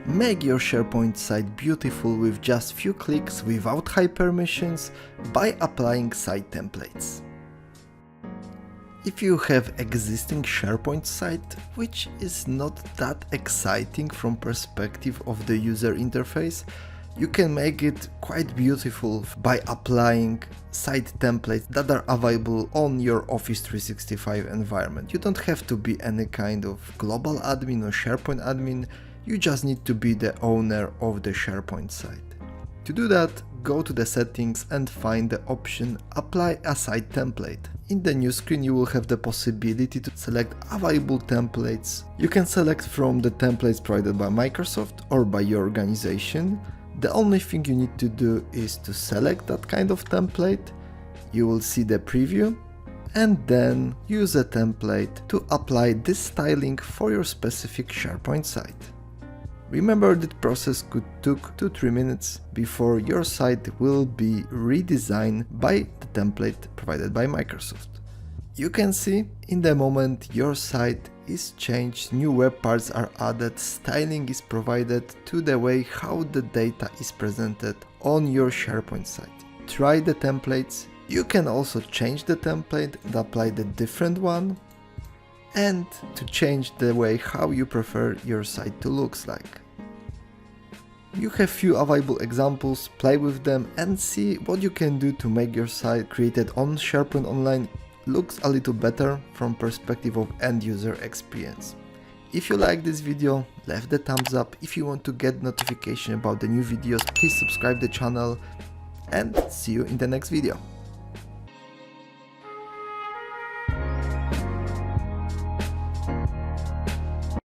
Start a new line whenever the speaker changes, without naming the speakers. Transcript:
Make your SharePoint site beautiful with just few clicks without high permissions by applying site templates. If you have existing SharePoint site, which is not that exciting from perspective of the user interface, you can make it quite beautiful by applying site templates that are available on your Office 365 environment. You don't have to be any kind of global admin or SharePoint admin, you just need to be the owner of the SharePoint site. To do that, go to the settings and find the option Apply a site template. In the new screen you will have the possibility to select available templates. You can select from the templates provided by Microsoft or by your organization. The only thing you need to do is to select that kind of template. You will see the preview and then use a template to apply this styling for your specific SharePoint site. Remember, that process could take 2-3 minutes before your site will be redesigned by the template provided by Microsoft. You can see in the moment your site is changed, new web parts are added, styling is provided to the way how the data is presented on your SharePoint site. Try the templates. You can also change the template and apply the different one, and to change the way how you prefer your site to looks like. You have few available examples, play with them and see what you can do to make your site created on SharePoint Online looks a little better from perspective of end user experience. If you like this video, leave the thumbs up. If you want to get notification about the new videos, please subscribe the channel and see you in the next video.